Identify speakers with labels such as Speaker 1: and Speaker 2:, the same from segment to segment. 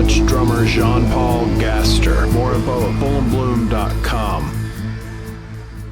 Speaker 1: Clutch drummer Jean-Paul Gaster. More info at fullandbloom.com.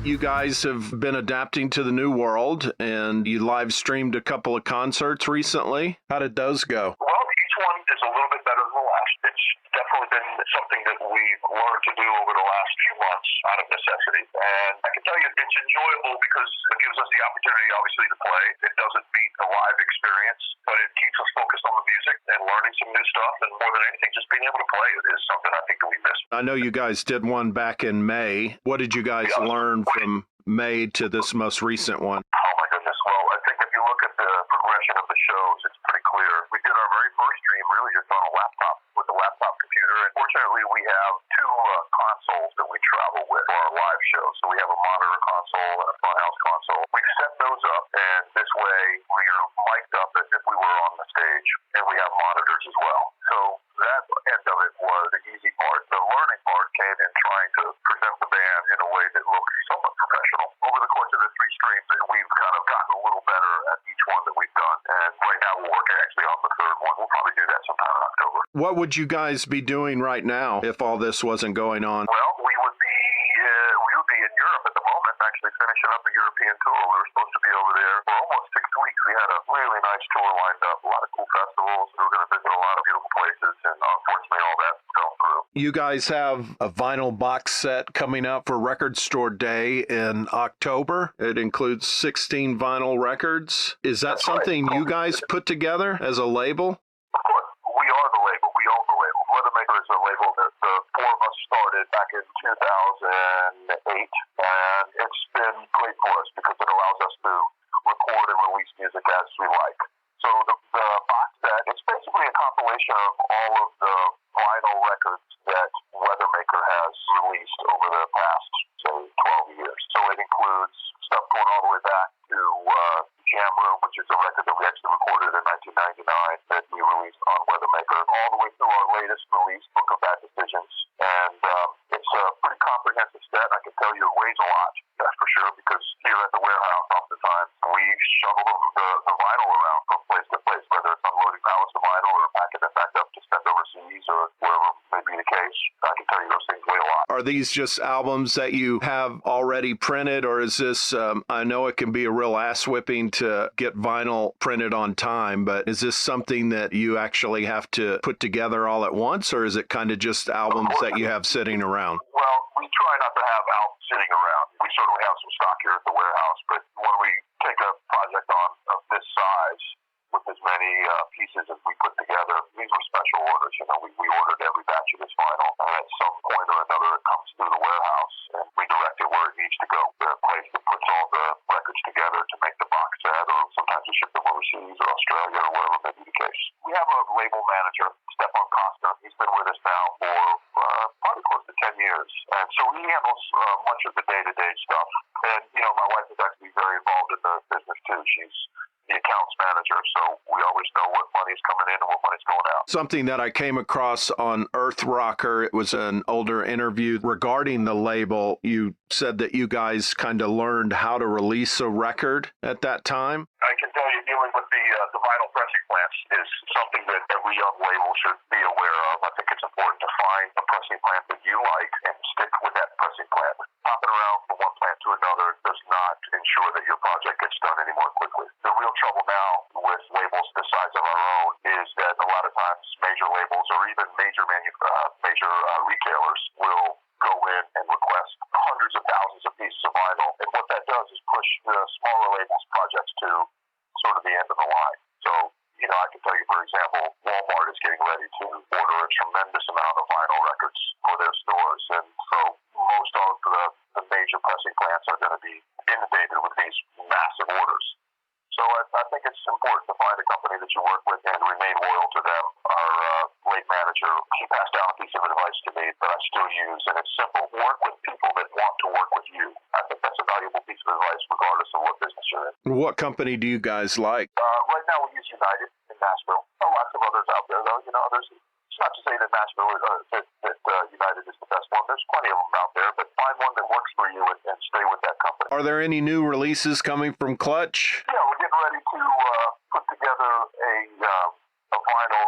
Speaker 1: You guys have been adapting to the new world, and you live streamed a couple of concerts recently. How did those go?
Speaker 2: Well, each one is a little bit better than the last. It's definitely been something that we've learned to do over the last few months out of necessity. And I can tell you it's enjoyable because it gives us the opportunity, obviously, to play. It doesn't beat the live experience, but it keeps us focused on the music and learning some new stuff. And more than anything, just being able to play is something I think that we miss.
Speaker 1: I know you guys did one back in May. What did you guys learn from May to this most recent one?
Speaker 2: Oh, my goodness. Well, I think if you look at the progression of the shows, it's pretty clear. We did our very first stream really just on a laptop with a laptop computer. And fortunately, we have two consoles that we travel with for our live shows. So we have a monitor console and a funhouse console. We've set those up, and this way we are mic'd up as if we were on the stage, and we have monitors as well. So that end of it was the easy part. The learning part came in trying to present the band in a way that looks somewhat professional. Over the course of the three streams, we've kind of gotten a little better at each one that we've done. And right now we're working actually on the third one. We'll probably do that sometime in October.
Speaker 1: What would you guys be doing right now if all this wasn't going on?
Speaker 2: Well, we would be in Europe at the moment, actually finishing up a European tour. We were supposed to be over there for almost 6 weeks. We had a really nice tour lined up, a lot of cool festivals. We were going to visit a lot of beautiful places, and unfortunately all that fell through.
Speaker 1: You guys have a vinyl box set coming up for Record Store Day in October. It includes 16 vinyl records. Is that something you guys put together as a label?
Speaker 2: Of course. We are the label. We own the label. Weathermaker is a label that the four of us started back in 2008, and it's been great for us because it allows us to record and release music as we like. So the box set, it's basically a compilation of all of the vinyl records that Weathermaker has released over the past, say, 12 years. So it includes stuff going all the way back to Jam Room, which is a record that we actually recorded in 1999 that we released on Weathermaker, all the way through our latest release, Book of Bad Decisions. And it's a pretty comprehensive set. I can tell you it weighs a lot, that's for sure, because here at the warehouse, oftentimes, we shuttle the vinyl around from place to place, whether it's unloading pallets of vinyl or packing it back up to send overseas or wherever may be the case. I can tell you those things weigh a lot.
Speaker 1: Are these just albums that you have already printed, or is this, I know it can be a real ass whipping to get vinyl printed on time, but is this something that you actually have to put together all at once, or is it kind of just albums that you have sitting around?
Speaker 2: Well, we try not to have albums sitting around. We certainly have some stock here at the warehouse, but when we take a project on of this size with as many pieces as we put together, these were special orders. You know, we ordered every batch of this vinyl, and at some point or another it comes through the warehouse, and we direct it where it needs to go. The place that puts all the records together to make the box set, or sometimes we ship them overseas or Australia or wherever may be the case. We have a label manager, Jean-Paul Gaster. He's been with us now for probably close to 10 years, and so he handles much of the day-to-day stuff. And, you know, my wife is actually very involved in the business, too. She's the accounts manager, so we always know what money's coming in and what money's going out.
Speaker 1: Something that I came across on Earth Rocker, it was an older interview regarding the label. You said that you guys kind of learned how to release a record at that time.
Speaker 2: I can tell you, dealing with the vinyl pressing plants is something that every young label should be aware of. I think it's important to find a pressing plant that you like and stick with that pressing plant. Hopping around from one plant to another does not ensure that your project gets done any more quickly. The real trouble now with labels the size of our own is that a lot of times major labels or even major retailers will go in and request hundreds of thousands of pieces of vinyl, and what that does is push the smaller labels' projects to sort of the end of the line. So, you know, I can tell you, for example, Walmart is getting ready to order a tremendous amount of vinyl records for their stores, and so most of the major pressing plants are going to be inundated with these massive orders. So I think it's important to find a company that you work with and remain loyal to them. Our late manager, he passed down a piece of advice to me that I still use, and it's simple. Work with people that want to work with you. I think that's a valuable piece of advice regardless of what business you're in.
Speaker 1: What company do you guys like?
Speaker 2: Right now we use United in Nashville. There are lots of others out there, though. You know, it's not to say that Nashville that United is the best one. There's plenty of them out there, but find one that works for you and stay with that company.
Speaker 1: Are there any new releases coming from Clutch?
Speaker 2: Yeah, we're getting ready to put together a vinyl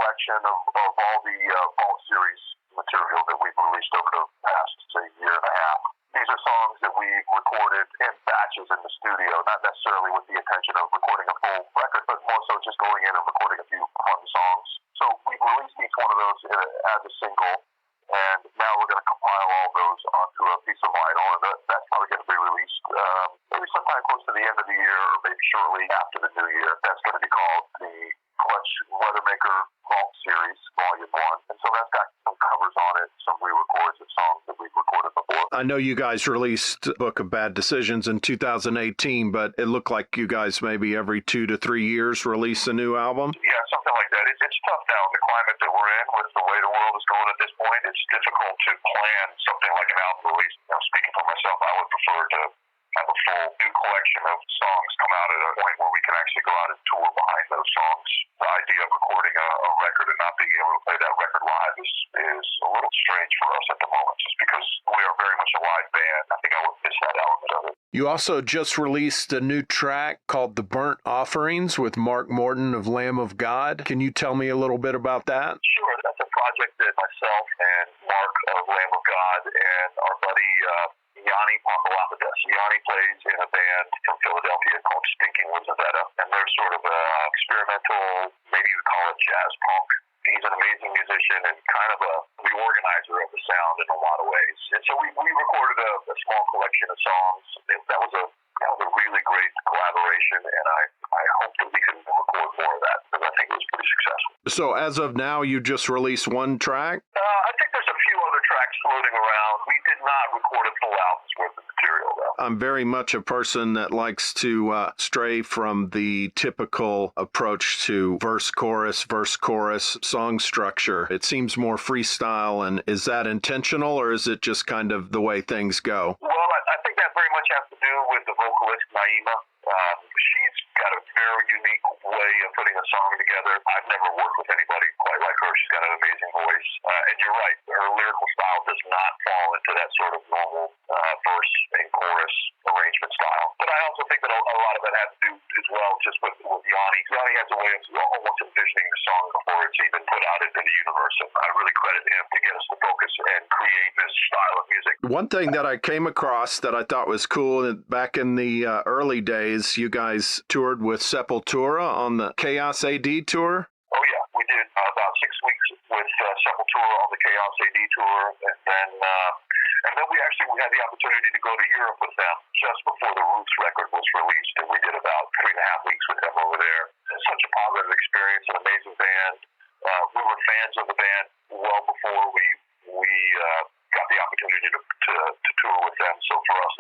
Speaker 2: collection of all the Vault series material that we've released over the past, say, year and a half. These are songs that we recorded in batches in the studio, not necessarily with the intention of recording a full record, but more so just going in and recording a few fun songs. So we've released each one of those as a single, and now we're going to compile all those onto a piece of vinyl, and that's probably going to be released maybe sometime close to the end of the year, or maybe shortly after the new year. That's going to be called the Clutch Weathermaker Vault Series, Volume 1. And so that's got some covers on it, some re-records of songs that we've recorded before.
Speaker 1: I know you guys released Book of Bad Decisions in 2018, but it looked like you guys maybe every 2 to 3 years release a new album?
Speaker 2: Yeah, something like that. It's tough now in the climate that we're in with the way the world is going at this point. It's difficult to plan something like an album release. Speaking for myself, I would prefer to have a full new collection of songs come out at a point where we can actually go out and tour behind those songs. The idea of recording a record and not being able to play that record live is a little strange for us at the moment, just because we are very much a live band. I think I would miss that element of it.
Speaker 1: You also just released a new track called The Burnt Offerings with Mark Morton of Lamb of God. Can you tell me a little bit about that?
Speaker 2: Sure. That's a project that myself and Mark of Lamb of God and our buddy Yanni Papalapidis. Yanni plays in a band from Philadelphia called Stinking Lizaveta, and they're sort of experimental, maybe you would call it jazz punk. He's an amazing musician and kind of a reorganizer of the sound in a lot of ways. And so we recorded a small collection of songs. That was a really great collaboration, and I hope that we can record more of that, because I think it was pretty successful.
Speaker 1: So as of now, you just released one track?
Speaker 2: I think there's a few other tracks floating around. We did not record a full album's worth of material, though.
Speaker 1: I'm very much a person that likes to stray from the typical approach to verse-chorus song structure. It seems more freestyle, and is that intentional, or is it just kind of the way things go?
Speaker 2: Well, I think that very much has to do with the vocalist, Naima. She's got a very unique way of putting a song together. I've never worked with anybody quite like her. She's got an amazing voice. And you're right, her lyrical style does not fall into that sort of normal verse and chorus arrangement style. But I also think that a lot of it has to do as well just with Yanni. Yanni has a way of almost envisioning the song before it's even put out into the universe. And I really credit him to get us to focus and create this style of music.
Speaker 1: One thing that I came across that I thought was cool, back in the early days, you guys toured with Sepultura on the Chaos A.D. tour?
Speaker 2: Oh, yeah. We did about 6 weeks with Sepultura on the Chaos A.D. tour, and then we had the opportunity to go to Europe with them just before the Roots record was released, and we did about 3.5 weeks with them over there. It's such a positive experience, an amazing band. We were fans of the band well before we got the opportunity to tour with them, so for us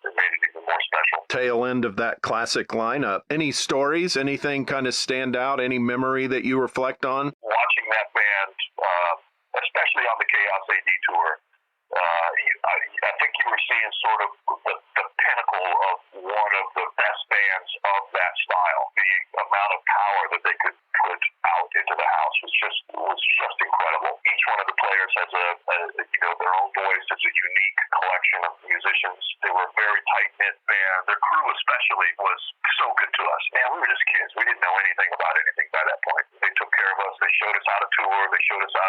Speaker 2: it made it even more special.
Speaker 1: Tail end of that classic lineup. Any stories, anything kind of stand out, any memory that you reflect on?
Speaker 2: Watching that band, especially on the Chaos A.D. tour, I think you were seeing sort of the pinnacle of one of the best bands of that style. The amount of power that they could put out into the house was just incredible. Each one of the players has their own voice. It's a unique collection of musicians. They were a very tight-knit band. Their crew especially was so good to us. Man, we were just kids. We didn't know anything about anything by that point. They took care of us. They showed us how to tour. They showed us how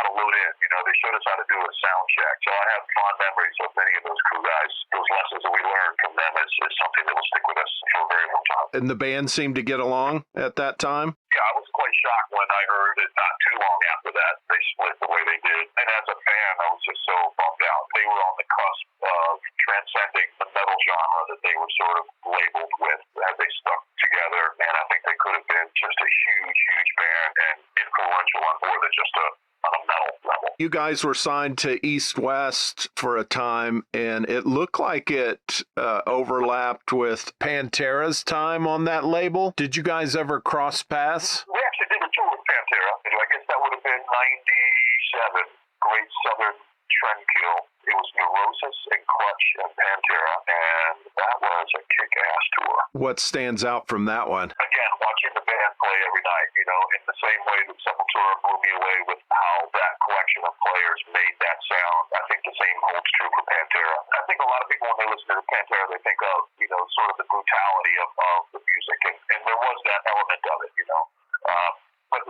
Speaker 2: to load in. They showed us how to do a sound check. So I have fond memories of many of those crew guys. Those lessons that we learned from them is something that will stick with us for a very long time.
Speaker 1: And the band seemed to get along at that time?
Speaker 2: Yeah, I was quite shocked when I heard it not too long after that they split the way they did. And as a fan, I was just so bummed out. They were on the cusp of transcending the metal genre that they were sort of labeled with as they stuck together. And I think they could have been just a huge, huge band and influential on more than just on a metal level.
Speaker 1: You guys were signed to East West for a time, and it looked like it overlapped with Pantera's time on that label. Did you guys ever cross paths?
Speaker 2: We actually did a tour with Pantera. I guess that would have been 97, Great Southern Trendkill. It was Neurosis and Clutch and Pantera, and that was a kick-ass tour.
Speaker 1: What stands out from that one?
Speaker 2: Again, watching the band play every night, in the same way that Sepultura blew me away with how that collection of players made that sound. I think the same holds true for Pantera. I think a lot of people, when they listen to Pantera, they think of, sort of the brutality of the music, and there was that element of it, But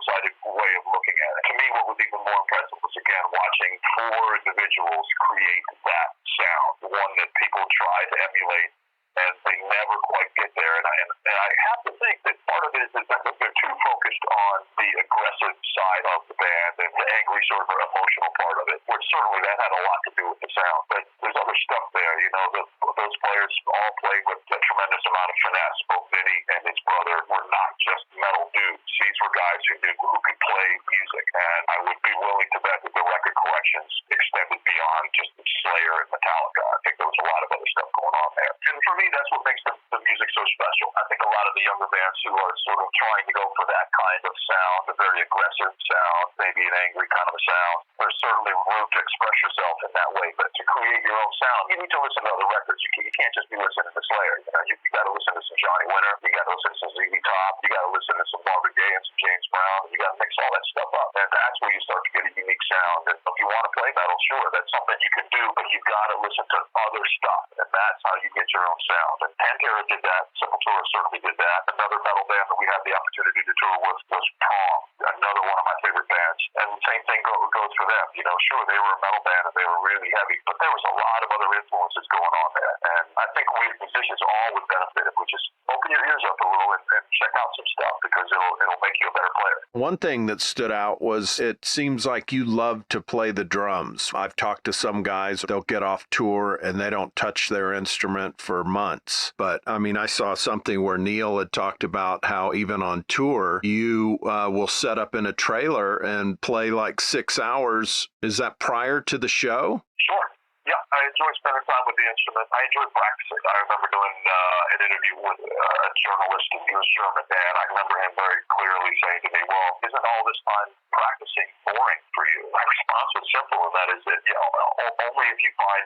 Speaker 2: one-sided way of looking at it. To me, what was even more impressive was, again, watching four individuals create that sound, one that people try to emulate, and they never quite get there. And I have to think that part of it is that they're too focused on the aggressive side of the band and the angry sort of emotional part of it, which certainly that had a lot to do with the sound. But there's other stuff there. Those players all played with a tremendous amount of finesse. Both Vinny and his brother were not just metal dudes. These were guys who could play music. And I would be willing to bet that the record collections extended beyond just Slayer and Metallica. I think there was a lot of other stuff going on there. And for me, that's what makes the music so special. I think a lot of the younger bands who are sort of trying to go for that kind of sound, a very aggressive sound, maybe an angry kind of a sound, there's certainly room to express yourself in that way. But to create your own sound, you need to listen to other records. You can't just be listening to Slayer. You got to listen to some Johnny Winter. You got to listen to some ZZ Top. You got to listen to some Marvin Gaye and some James Brown. You got to mix all that stuff up, and that's where you start to get a unique sound. And if you want to play metal, sure, that's something you can do, but you've got to listen to other stuff, and that's how you get your own sound. And Pantera did that. Sepultura certainly did that. Another metal band that we had the opportunity to tour with was From, another one of my favorite bands. And the same thing goes for them. Sure, they were a metal band and they were really heavy, but there was a lot of other influences going on there. And I think we as musicians all would benefit if we just open your ears up a little and check out some stuff, because it'll make you a better player.
Speaker 1: One thing that stood out was it seems like you love to play the drums. I've talked to some guys, they'll get off tour and they don't touch their instrument for months. But I mean, I saw something where Neil had talked about how even on tour, you will set up in a trailer and play like 6 hours. Is that prior to the show?
Speaker 2: Sure. Yeah, I enjoy spending time with the instrument. I enjoy practicing. I remember doing an interview with a journalist, and he was German, and I remember him very clearly saying to me, well, isn't all this time practicing boring for you? My response was simple, and that is that, only if you find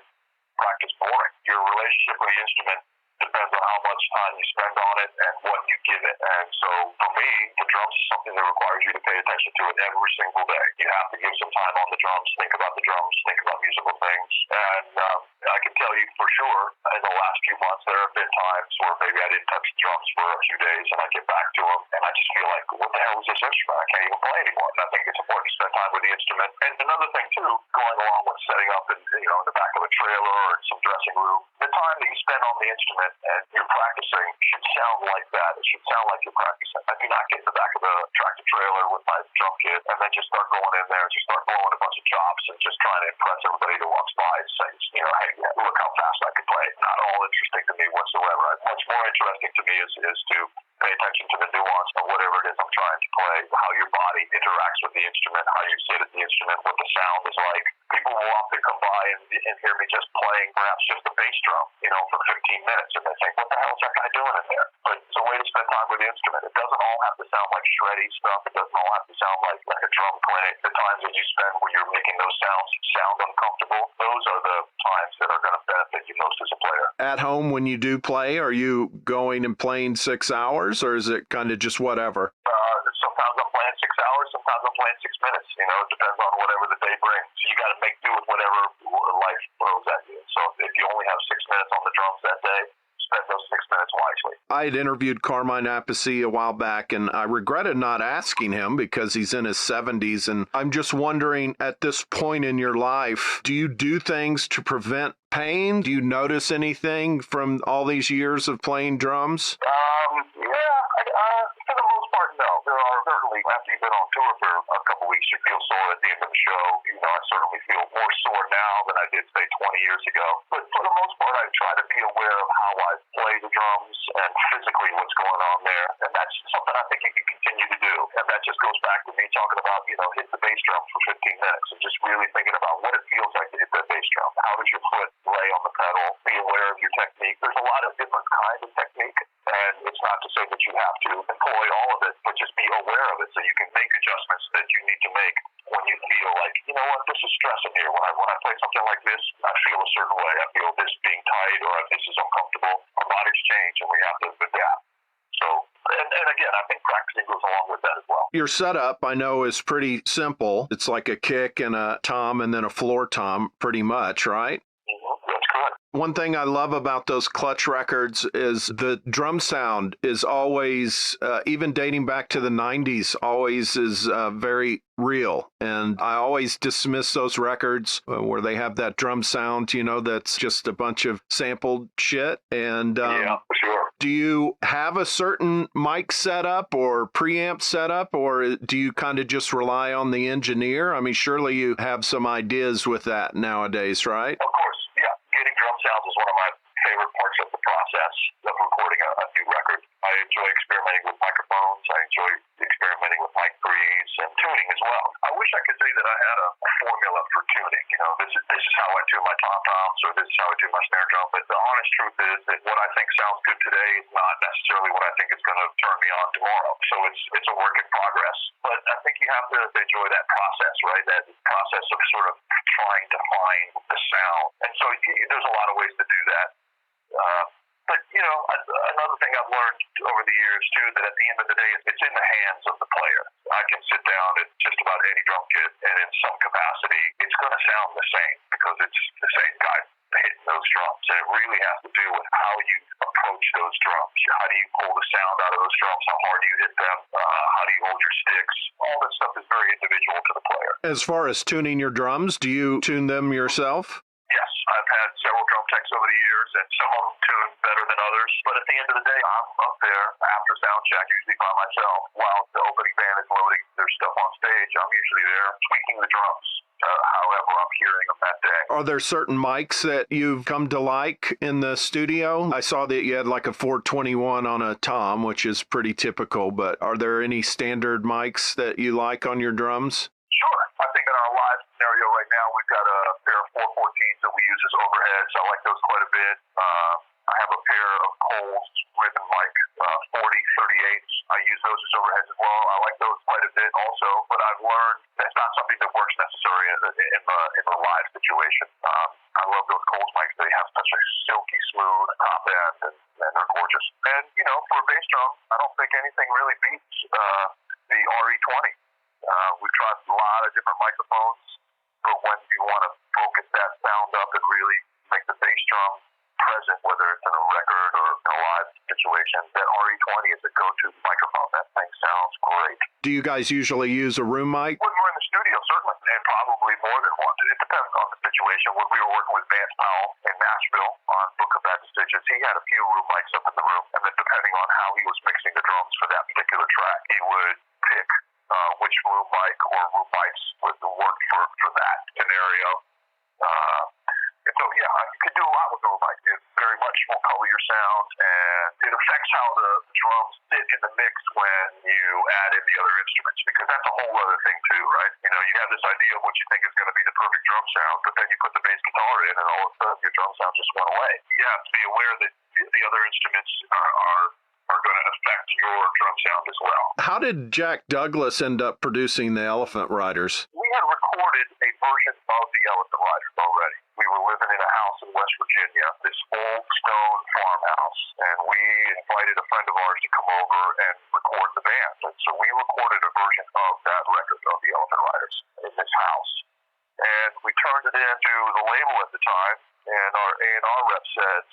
Speaker 2: practice boring. Your relationship with the instrument depends on how much time you spend on it and what you give it. And so for me, the drums is something that requires you to pay attention to it every single day. You have to give some time on the drums, think about the drums, think about musical things. And I can tell you for sure, in the last few months, there have been times where maybe I didn't touch the drums for a few days and I get back to them and I just feel like, what the hell is this instrument? I can't even play anymore. And I think it's important to spend time with the instrument. And another thing too, going along with setting up in the back of a trailer or in some dressing room, the time that you spend on the instrument and you're practicing should sound like that. It should sound like you're practicing. I do not get in the back of a tractor trailer with my drum kit and then just start going in there and just start blowing a bunch of chops and just trying to impress everybody that walks by and says, hey, look how fast I can play. Not all interesting to me whatsoever. Much more interesting to me is to pay attention to the nuance of whatever it is I'm trying to play, how your body interacts with the instrument, how you sit at the instrument, what the sound is like. People will often come by and hear me just playing perhaps just a bass drum, for 15 minutes, and they think, what the hell is that guy doing in there? But it's a way to spend time with the instrument. It doesn't all have to sound like shreddy stuff. It doesn't all have to sound like a drum clinic. The times that you spend where you're making those sounds sound uncomfortable, those are the times that are going to benefit you most as a player.
Speaker 1: At home, when you do play, are you going and playing 6 hours, or is it kind of just whatever?
Speaker 2: Sometimes I'm playing 6 hours, sometimes I'm playing 6 minutes. It depends on whatever the day brings. So you got to make do with whatever life throws at you. So if you only have 6 minutes on the drums that day, spend those 6 minutes wisely.
Speaker 1: I had interviewed Carmine Appice a while back, and I regretted not asking him because he's in his 70s. And I'm just wondering, at this point in your life, do you do things to prevent pain? Do you notice anything from all these years of playing drums?
Speaker 2: For the most part, no. There are certainly, after you've been on tour for a couple weeks, you feel sore at the end of the show. I certainly feel more sore now than I did, say, 20 years ago. But for the most part, I try to be aware of how I play the drums and physically what's going on there. And that's something I think you can continue to do. And that just goes back to me talking about, hit the bass drum for 15 minutes and just really thinking about what it feels like to hit that bass drum. How does your foot lay on the pedal? Be aware of your technique. There's a lot of different kinds of technique. And it's not to say that you have to employ all of it, but just be aware of it so you can make adjustments that you need to make when you feel like, this is stressing here. When I play something like this, I feel a certain way. I feel this being tight or this is uncomfortable. Our bodies change and we have to adapt. So, and again, I think practicing goes along with that as well.
Speaker 1: Your setup, I know, is pretty simple. It's like a kick and a tom and then a floor tom, pretty much, right?
Speaker 2: That's correct.
Speaker 1: One thing I love about those Clutch records is the drum sound is always, even dating back to the 90s, always is very real. And I always dismiss those records where they have that drum sound, that's just a bunch of sampled shit. And
Speaker 2: yeah, for sure.
Speaker 1: do you have a certain mic setup or preamp setup, or do you kind of just rely on the engineer? I mean, surely you have some ideas with that nowadays, right?
Speaker 2: Of course, yeah. Getting drum sounds is one of my favorite parts of the process of recording a new record. I enjoy experimenting with microphones. I enjoy experimenting with mic breeze and tuning as well. I wish I could say that I had a formula for tuning. This is how I tune my tom-toms, or this is how I tune my snare drum. But the honest truth is that what I think sounds good today is not necessarily what I think is going to turn me on tomorrow. So it's a work in progress. But I think you have to enjoy that process, right? That process of sort of trying to find the sound. And so there's a lot of ways to do that. But, another thing I've learned over the years, too, that at the end of the day, it's in the hands of the player. I can sit down at just about any drum kit, and in some capacity, it's going to sound the same because it's the same guy hitting those drums. And it really has to do with how you approach those drums. How do you pull the sound out of those drums? How hard do you hit them? How do you hold your sticks? All that stuff is very individual to the player.
Speaker 1: As far as tuning your drums, do you tune them yourself?
Speaker 2: Yes, I've had several drum techs over the years, and some of them tune better than others. But at the end of the day, I'm up there after sound check, usually by myself, while the opening band is loading their stuff on stage. I'm usually there tweaking the drums, however I'm hearing them that day.
Speaker 1: Are there certain mics that you've come to like in the studio? I saw that you had like a 421 on a tom, which is pretty typical, but are there any standard mics that you like on your drums?
Speaker 2: Sure. I think in our live scenario right now, we've got a pair of 414s that we use as overheads. I like those quite a bit. I have a pair of Coles ribbon mic 4038s. I use those as overheads as well. I like those quite a bit also, but I've learned that's not something that works necessarily in the live situation. I love those Coles mics. They have such a silky smooth top end, and they're gorgeous. And, for a bass drum, I don't think anything really beats the RE20. We've tried a lot of different microphones, but when you want to focus that sound up and really make the bass drum present, whether it's in a record or in a live situation, that RE20 is a go-to microphone. That thing sounds great.
Speaker 1: Do you guys usually use a room mic?
Speaker 2: When we're in the studio, certainly, and probably more than one. It depends on the situation. When we were working with Vance Powell in Nashville on Book of Bad Decisions, he had a few room mics up in the room, and then depending on how he was mixing the drums for that particular track, he would pick which room mic or room mics would work for that scenario. And so, you can do a lot with room mic. It very much will color your sound, and it affects how the drums sit in the mix when you add in the other instruments, because that's a whole other thing too, right? You have this idea of what you think is going to be the perfect drum sound, but then you put the bass guitar in, and all of a sudden your drum sound just went away. You have to be aware that the other instruments are going to affect your drum sound as well. How
Speaker 1: did Jack Douglas end up producing the Elephant Riders?
Speaker 2: We had recorded a version of the Elephant Riders already. We were living in a house in West Virginia, this old stone farmhouse, and we invited a friend of ours to come over and record the band. And so we recorded a version of that record of the Elephant Riders in this house. And we turned it into the label at the time, and our A&R rep said,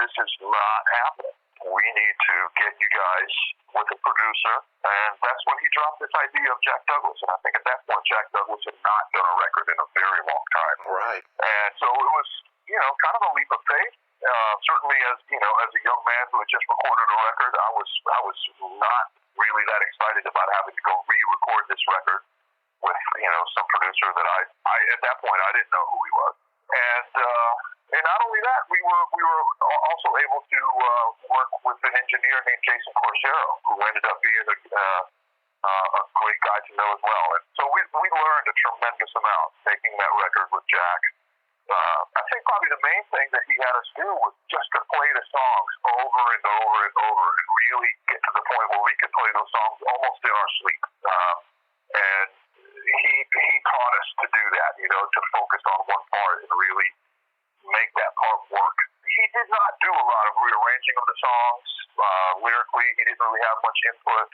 Speaker 2: this is not happening. We need to get you guys with a producer. And that's when he dropped this idea of Jack Douglas. And I think at that point, Jack Douglas had not done a record in a very long time.
Speaker 1: Right.
Speaker 2: And so it was, kind of a leap of faith. Certainly as a young man who had just recorded a record, I was not really that excited about having to go re-record this record with, some producer that I at that point, I didn't know who he was. And not only that, we were also able to work with an engineer named Jason Corsero, who ended up being a great guy to know as well. And so we learned a tremendous amount making that record with Jack. I think probably the main thing that he had us do was just to play the songs over and over and over, and really get to the point where we could play those songs almost in our sleep. And he taught us to do that, to focus on one part and really make that part work. He did not do a lot of rearranging of the songs. Lyrically, he didn't really have much input.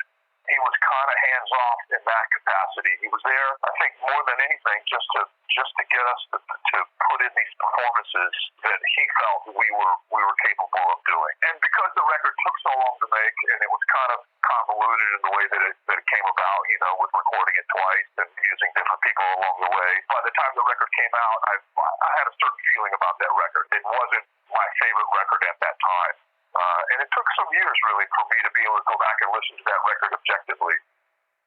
Speaker 2: he was kind of hands off in that capacity. He was there, I think, more than anything, just to get us to put in these performances that he felt we were capable of doing. And because the record took so long to make, and it was kind of convoluted in the way that it came about, with recording it twice and using different people along the way. By the time the record came out, I had a certain feeling about that record. It wasn't my favorite record at that time. And it took some years, really, for me to be able to go back and listen to that record objectively.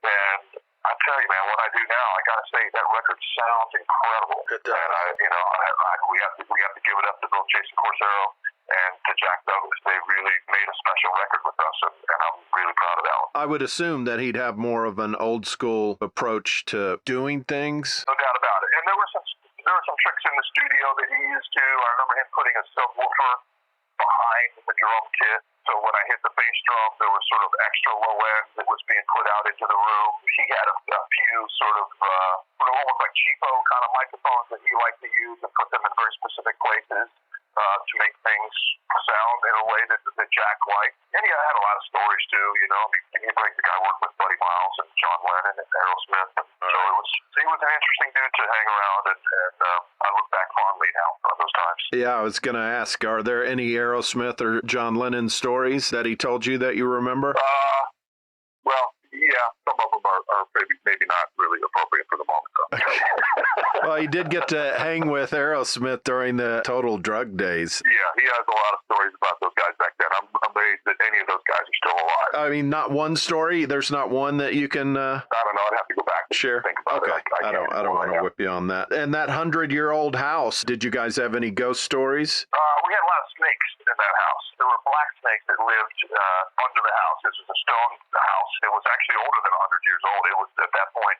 Speaker 2: And I tell you, man, what I do now, I got to say, that record sounds incredible.
Speaker 1: It does.
Speaker 2: And we have to give it up to both Jason Corsero and to Jack Douglas. They really made a special record with us, and I'm really proud of that one.
Speaker 1: I would assume that he'd have more of an old school approach to doing things.
Speaker 2: No doubt about it. And there were some tricks in the studio that he used to. I remember him putting a subwoofer behind the drum kit. So when I hit the bass drum, there was sort of extra low end that was being put out into the room. He had a few sort of almost like cheapo kind of microphones that he liked to use and put them in very specific places to make things sound in a way that Jack liked. And he had a lot of stories too, he the guy worked with Buddy Miles and John Lennon and Aerosmith. And so he was an interesting dude to hang around, and I look back fondly now on those times.
Speaker 1: Yeah, I was going to ask, are there any Aerosmith or John Lennon stories that he told you that you remember?
Speaker 2: Well, yeah, some of them are maybe not really appropriate for the moment, though.
Speaker 1: Well, he did get to hang with Aerosmith during the Total Drug days.
Speaker 2: Yeah, he has a lot of stories about those guys back then. I'm amazed that any of those guys are still alive.
Speaker 1: I mean, not one story? There's not one that you can...
Speaker 2: I don't know. I'd have to go back and
Speaker 1: share.
Speaker 2: Think about
Speaker 1: okay.
Speaker 2: it.
Speaker 1: I don't want to whip you on that. And that 100-year-old house, did you guys have any ghost stories?
Speaker 2: We had a lot of snakes in that house. There were black snakes that lived under the house. This was a stone house. It was actually older than 100 years old. It was, at that point,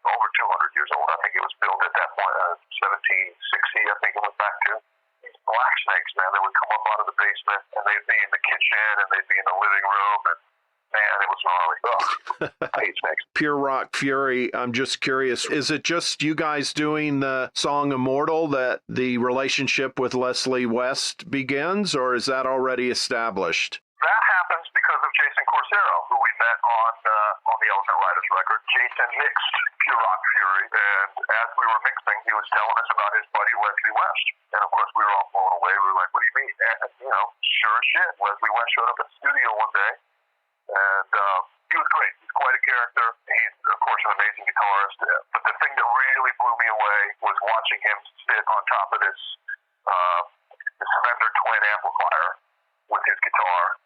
Speaker 2: over 200 years old. I think it was built at that point, 1760, I think it went back to. These black snakes, man, they would come up out of the basement, and they'd be in the kitchen, and they'd be in the living room, and man, it was gnarly. I hate snakes.
Speaker 1: Pure Rock Fury, I'm just curious, is it just you guys doing the song Immortal that the relationship with Leslie West begins, or is that already established?
Speaker 2: That happens because of Jason Corsero, who we met on the Elephant Riders record. Jason mixed Pure Rock Fury, and as we were mixing, he was telling us about his buddy Leslie West. And of course, we were all blown away. We were like, what do you mean? And, sure as shit, Leslie West showed up at the studio one day, and he was great. He's quite a character. He's, of course, an amazing guitarist. But the thing that really blew me away was watching him sit on top of this Fender twin amplifier with his guitar.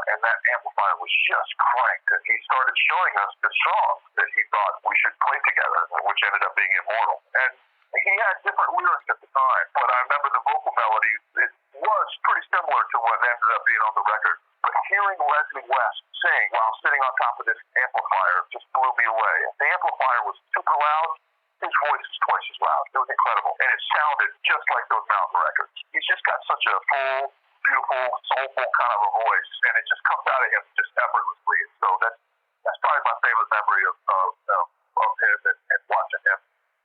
Speaker 2: And that amplifier was just cranked. And he started showing us the song that he thought we should play together, which ended up being Immortal. And he had different lyrics at the time, but I remember the vocal melody, it was pretty similar to what ended up being on the record. But hearing Leslie West sing while sitting on top of this amplifier just blew me away. The amplifier was super loud. His voice is twice as loud. It was incredible. And it sounded just like those Mountain records. He's just got such a full, beautiful, soulful kind of a voice, and it just comes out of him just effortlessly. And so that's probably my favorite memory of him and watching him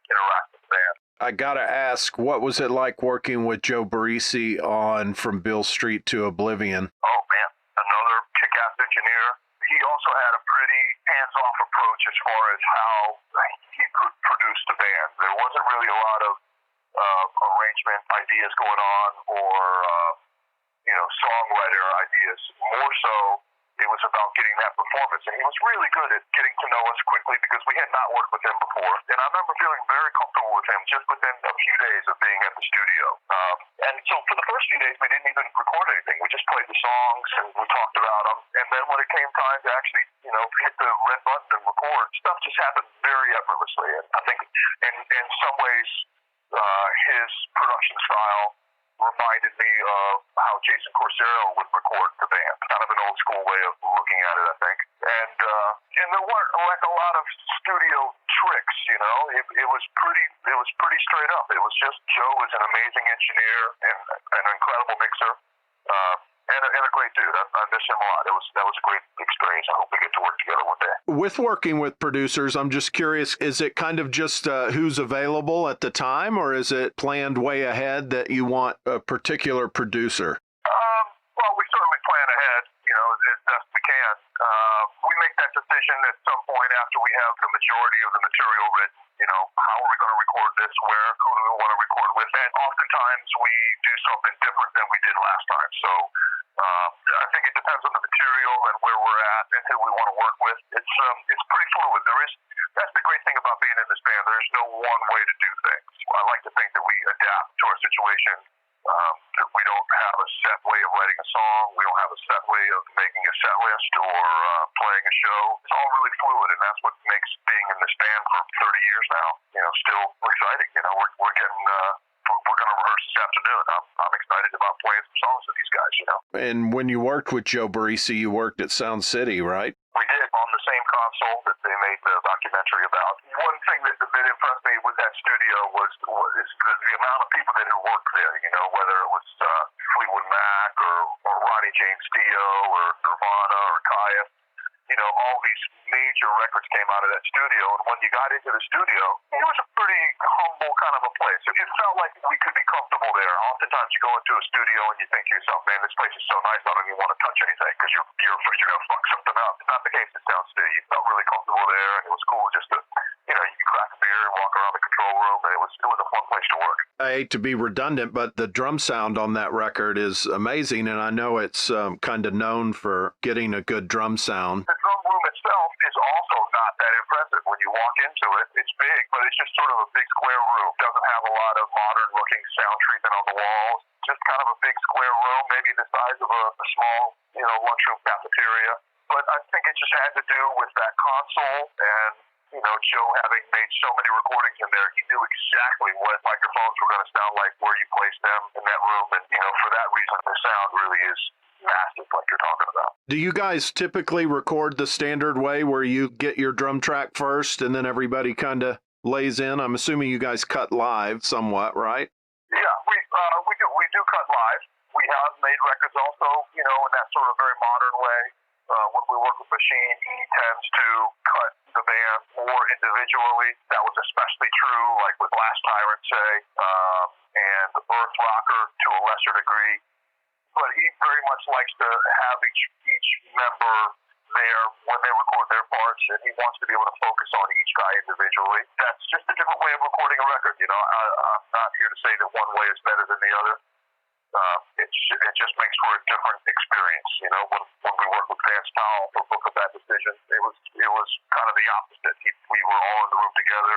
Speaker 2: interact with the band.
Speaker 1: I gotta ask, what was it like working with Joe Barisi on From Beale Street to Oblivion?
Speaker 2: Oh man, another kick-ass engineer. He also had a pretty hands-off approach as far as how he could produce the band. There wasn't really a lot of arrangement ideas going on, or songwriter ideas. More so, it was about getting that performance. And he was really good at getting to know us quickly because we had not worked with him before. And I remember feeling very comfortable with him just within a few days of being at the studio. And so for the first few days, we didn't even record anything. We just played the songs and we talked about them. And then when it came time to actually, hit the red button and record, stuff just happened very effortlessly. And I think in some ways, his production style reminded me of how Jason Corsero would record the band. Kind of an old school way of looking at it, I think. And there weren't like a lot of studio tricks, It was pretty straight up. It was just Joe was an amazing engineer and an incredible mixer. And a great dude. I miss him a lot. That was a great experience. I hope we get to work together one day.
Speaker 1: With working with producers, I'm just curious, is it kind of just who's available at the time, or is it planned way ahead that you want a particular producer?
Speaker 2: Well, we certainly plan ahead, as best we can. that decision at some point after we have the majority of the material written. How are we going to record this? Where? Who do we want to record with? And oftentimes we do something different than we did last time. So I think it depends on the material and where we're at and who we want to work with. It's pretty fluid. That's the great thing about being in this band. There's no one way to do things. I like to think that we adapt to our situation. That we don't have a set way of writing a song. We don't have a set way of making a set list or playing a show. It's all really fluid, and that's what makes being in this band for 30 years now, still exciting. We're getting, we're going to rehearse this afternoon. I'm excited about playing some songs with these guys,
Speaker 1: And when you worked with Joe Barisi, you worked at Sound City, right?
Speaker 2: We did, on the same console that they made the documentary about. One thing that impressed me with that studio was the amount of people that had worked there, whether it was Fleetwood Mac or Ronnie James Dio or Nirvana or Kaya. All these major records came out of that studio, and when you got into the studio, it was a pretty humble kind of a place. It felt like we could be comfortable there. Oftentimes you go into a studio and you think to yourself, man, this place is so nice, I don't even want to touch anything because you're afraid you're going to fuck something up. It's not the case at Sound City. You felt really comfortable there, and it was cool just to, you could crack a beer and walk around the control room, and it was a fun place to work.
Speaker 1: I hate to be redundant, but the drum sound on that record is amazing, and I know it's kind of known for getting a good drum sound.
Speaker 2: The drum room itself is also not that impressive. When you walk into it, it's big, but it's just sort of a big square room. It doesn't have a lot of modern-looking sound treatment on the walls. Just kind of a big square room, maybe the size of a small, lunchroom cafeteria. But I think it just had to do with that console and Joe having made so many recordings in there, he knew exactly what microphones were going to sound like, where you placed them in that room, and for that reason, the sound really is massive, like you're talking about.
Speaker 1: Do you guys typically record the standard way, where you get your drum track first, and then everybody kind of lays in? I'm assuming you guys cut live somewhat, right?
Speaker 2: Yeah, we do cut live. We have made records also, in that sort of very modern way. When we work with Machine, he tends to cut the band more individually. That was especially true, like with Last Tyrant, say, and Earth Rocker to a lesser degree. But he very much likes to have each member there when they record their parts, and he wants to be able to focus on each guy individually. That's just a different way of recording a record. I'm not here to say that one way is better than the other. It just makes for a different experience. When we worked with Vance Powell for Book of Bad Decisions, it was kind of the opposite. We were all in the room together.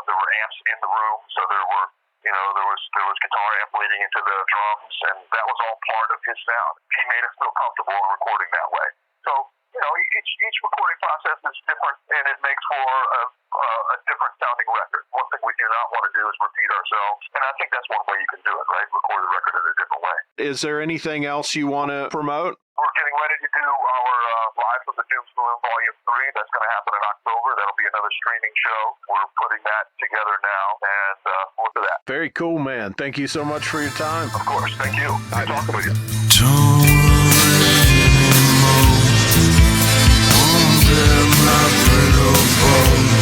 Speaker 2: There were amps in the room, so there was guitar amp leading into the drums, and that was all part of his sound. He made us feel comfortable in recording that way. So each recording process is different, and it makes for a different sounding record. One thing we do not want to do is repeat ourselves, and I think that's one way you can do it, right? Record the record in a different way.
Speaker 1: Is there anything else you want to promote?
Speaker 2: We're getting ready to do our Live from the Doom Saloon Volume 3. That's going to happen in October. That'll be another streaming show. We're putting that together now, and look at that.
Speaker 1: Very cool, man. Thank you so much for your time.
Speaker 2: Of course. Thank you. Good talking with you.
Speaker 3: My little boy.